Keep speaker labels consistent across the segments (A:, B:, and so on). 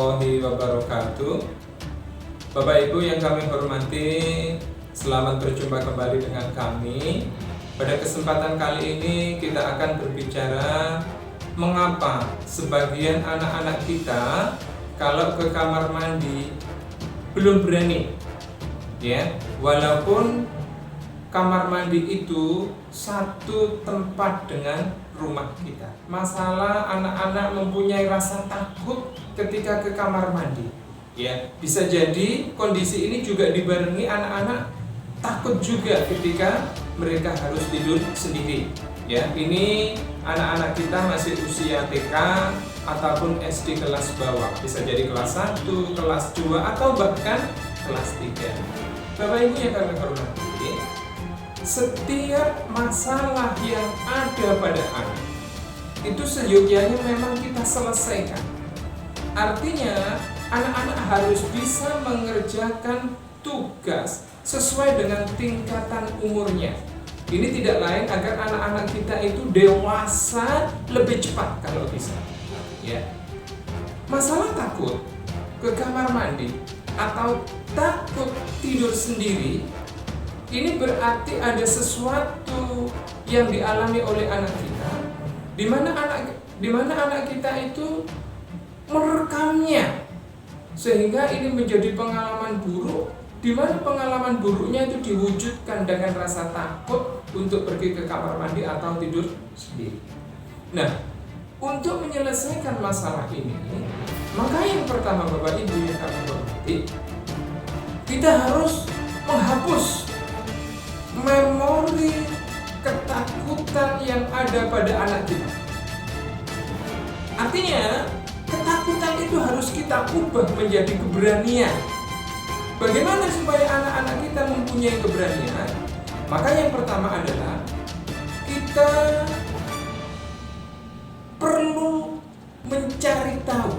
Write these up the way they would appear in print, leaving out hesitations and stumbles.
A: warahmatullahi wabarakatuh. Bapak Ibu yang kami hormati, selamat berjumpa kembali dengan kami. Pada kesempatan kali ini kita akan berbicara mengapa sebagian anak-anak kita kalau ke kamar mandi belum berani, ya, walaupun kamar mandi itu satu tempat dengan rumah kita. Masalah anak-anak mempunyai rasa takut ketika ke kamar mandi, ya. Bisa jadi kondisi ini juga dibarengi anak-anak takut juga ketika mereka harus tidur sendiri, ya. Ini anak-anak kita masih usia TK ataupun SD kelas bawah, bisa jadi kelas 1, kelas 2 atau bahkan kelas 3. Bapak Ibu yang kami hormati, setiap masalah yang ada pada anak itu seyogyanya memang kita selesaikan. Artinya anak-anak harus bisa mengerjakan tugas sesuai dengan tingkatan umurnya. Ini tidak lain agar anak-anak kita itu dewasa lebih cepat kalau bisa, ya. Masalah takut ke kamar mandi atau takut tidur sendiri, ini berarti ada sesuatu yang dialami oleh anak kita, di mana anak kita itu merekamnya, sehingga ini menjadi pengalaman buruk, di mana pengalaman buruknya itu diwujudkan dengan rasa takut untuk pergi ke kamar mandi atau tidur sendiri. Nah, untuk menyelesaikan masalah ini, maka yang pertama Bapak Ibu yang kami hormati, kita harus menghapus memori ketakutan yang ada pada anak kita. Artinya, ketakutan itu harus kita ubah menjadi keberanian. Bagaimana supaya anak-anak kita mempunyai keberanian? Maka yang pertama adalah kita perlu mencari tahu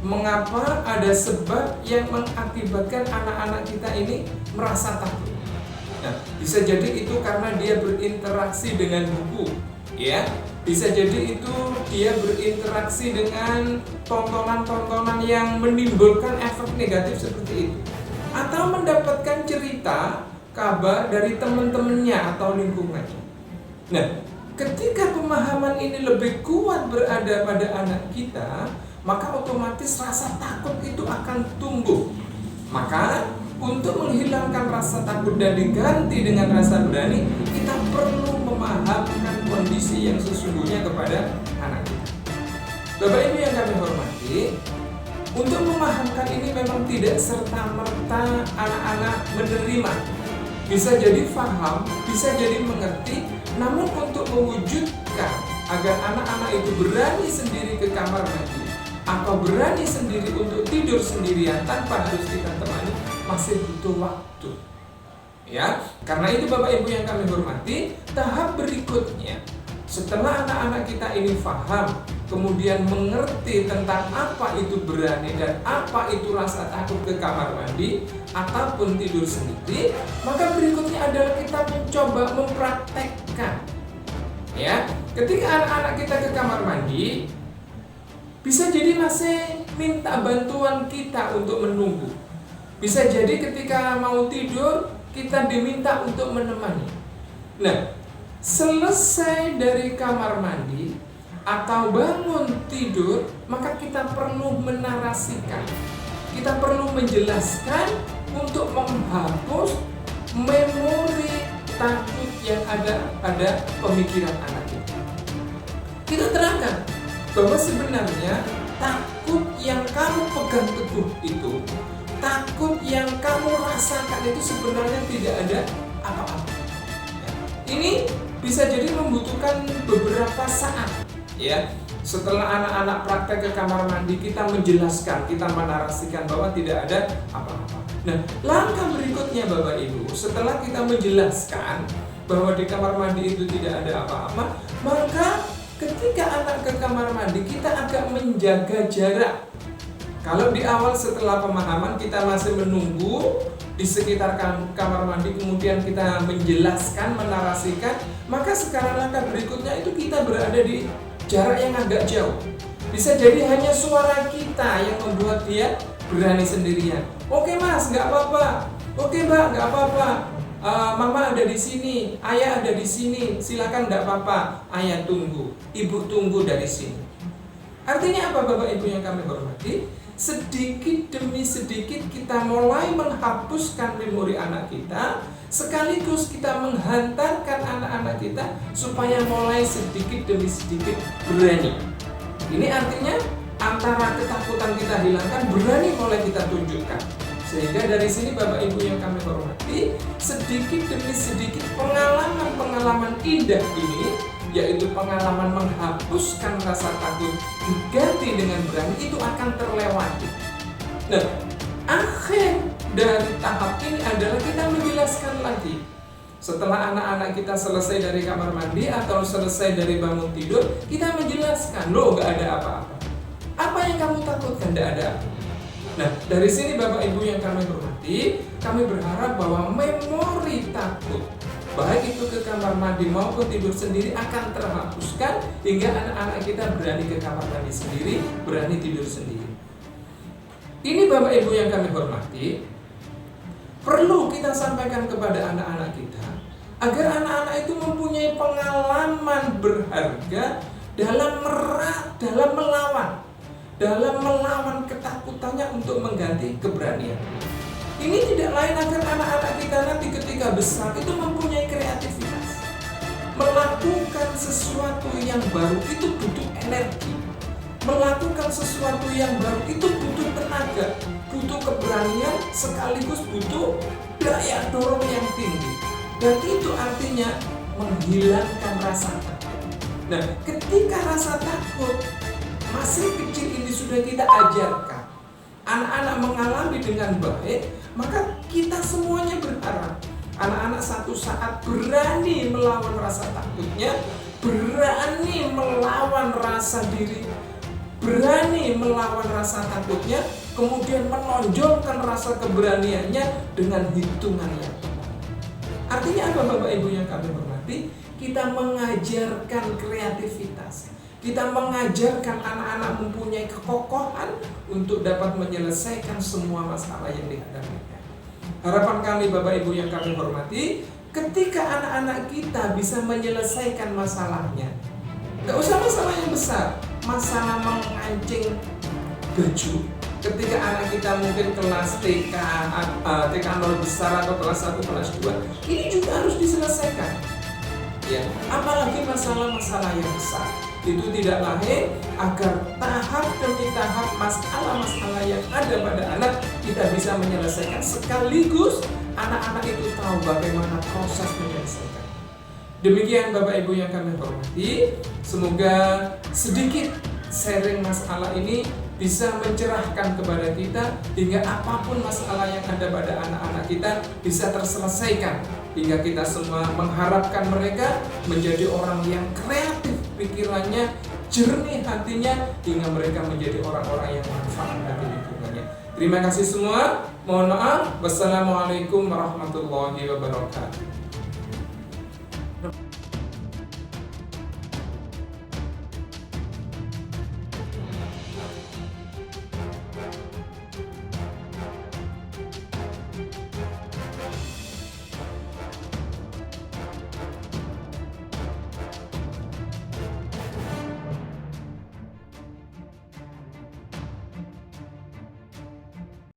A: mengapa ada sebab yang mengakibatkan anak-anak kita ini merasa takut. Nah, bisa jadi itu karena dia berinteraksi dengan buku, ya. Bisa jadi itu dia berinteraksi dengan tontonan-tontonan yang menimbulkan efek negatif seperti itu, atau mendapatkan cerita, kabar dari teman-temannya atau lingkungannya. Nah, ketika pemahaman ini lebih kuat berada pada anak kita, maka otomatis rasa takut itu akan tumbuh. Maka untuk menghilangkan rasa takut dan diganti dengan rasa berani, kita perlu memahamkan kondisi yang sesungguhnya kepada anak kita. Bapak Ibu yang kami hormati, untuk memahamkan ini memang tidak serta-merta anak-anak menerima. Bisa jadi paham, bisa jadi mengerti, namun untuk mewujudkan agar anak-anak itu berani sendiri ke kamar mandi atau berani sendiri untuk tidur sendirian tanpa harus kita temani, masih butuh waktu, ya. Karena itu Bapak Ibu yang kami hormati, tahap berikutnya setelah anak-anak kita ini paham, kemudian mengerti tentang apa itu berani dan apa itu rasa takut ke kamar mandi ataupun tidur sendiri, maka berikutnya adalah kita mencoba mempraktekkan, ya. Ketika anak-anak kita ke kamar mandi, bisa jadi masih minta bantuan kita untuk menunggu. Bisa jadi ketika mau tidur, kita diminta untuk menemani. Nah, selesai dari kamar mandi atau bangun tidur, maka kita perlu menarasikan, kita perlu menjelaskan untuk menghapus memori takut yang ada pada pemikiran anak kita. Kita terangkan bahwa sebenarnya takut yang kamu pegang teguh itu, takut yang kamu rasakan itu sebenarnya tidak ada apa-apa. Ini bisa jadi membutuhkan beberapa saat, ya. Setelah anak-anak praktek ke kamar mandi, kita menjelaskan, kita menarasikan bahwa tidak ada apa-apa. Nah, langkah berikutnya Bapak Ibu, setelah kita menjelaskan bahwa di kamar mandi itu tidak ada apa-apa, maka ketika anak ke kamar mandi, kita agak menjaga jarak. Kalau di awal setelah pemahaman kita masih menunggu di sekitar kamar mandi, kemudian kita menjelaskan, menarasikan, maka sekarang langkah berikutnya itu kita berada di jarak yang agak jauh. Bisa jadi hanya suara kita yang membuat dia berani sendirian. Oke mas, nggak apa-apa. Oke mbak, nggak apa-apa. Mama ada di sini, ayah ada di sini. Silakan, nggak apa-apa. Ayah tunggu, ibu tunggu dari sini. Artinya apa Bapak Ibu yang kami hormati? Sedikit demi sedikit kita mulai menghapuskan memori anak kita, sekaligus kita menghantarkan anak-anak kita supaya mulai sedikit demi sedikit berani. Ini artinya antara ketakutan kita hilangkan, berani mulai kita tunjukkan. Sehingga dari sini Bapak Ibu yang kami hormati, sedikit demi sedikit pengalaman-pengalaman indah ini, yaitu pengalaman menghapuskan rasa takut diganti dengan berani, itu akan terlewati. Nah, akhir dari tahap ini adalah kita menjelaskan lagi. Setelah anak-anak kita selesai dari kamar mandi atau selesai dari bangun tidur, kita menjelaskan, loh gak ada apa-apa. Apa yang kamu takutkan? Gak ada. Nah, dari sini Bapak Ibu yang kami hormati, kami berharap bahwa memori takut, baik itu ke kamar mandi maupun tidur sendiri, akan terhapuskan hingga anak-anak kita berani ke kamar mandi sendiri, berani tidur sendiri. Ini Bapak Ibu yang kami hormati, perlu kita sampaikan kepada anak-anak kita agar anak-anak itu mempunyai pengalaman berharga dalam melawan ketakutannya untuk mengganti keberanian. Ini tidak lain agar anak-anak kita nanti ketika besar itu mempunyai kreativitas. Melakukan sesuatu yang baru itu butuh energi. Melakukan sesuatu yang baru itu butuh tenaga, butuh keberanian, sekaligus butuh daya dorong yang tinggi. Dan itu artinya menghilangkan rasa takut. Nah, ketika rasa takut masih kecil ini sudah kita ajarkan, anak-anak mengalami dengan baik, maka kita semuanya berharap anak-anak satu saat berani melawan rasa takutnya, berani melawan rasa diri, berani melawan rasa takutnya, kemudian menonjolkan rasa keberaniannya dengan hitungan yang tepat. Artinya apa Bapak Ibu yang kami hormati? Kita mengajarkan kreativitas. Kita mengajarkan anak-anak mempunyai kekokohan untuk dapat menyelesaikan semua masalah yang dihadapinya. Harapan kami Bapak Ibu yang kami hormati, ketika anak-anak kita bisa menyelesaikan masalahnya, gak usah masalah yang besar, masalah mengancing baju. Ketika anak kita mungkin kelas TK 0 besar atau kelas 1, kelas 2, ini juga harus diselesaikan. Ya, apalagi masalah-masalah yang besar. Itu tidak lain agar tahap demi tahap masalah-masalah yang ada pada anak kita bisa menyelesaikan, sekaligus anak-anak itu tahu bagaimana proses menyelesaikan. Demikian Bapak Ibu yang kami hormati, semoga sedikit sharing masalah ini bisa mencerahkan kepada kita hingga apapun masalah yang ada pada anak-anak kita bisa terselesaikan, hingga kita semua mengharapkan mereka menjadi orang yang kreatif pikirannya, jernih hatinya, hingga mereka menjadi orang-orang yang manfaat bagi lingkungannya. Terima kasih semua. Mohon maaf. Wassalamualaikum warahmatullahi wabarakatuh.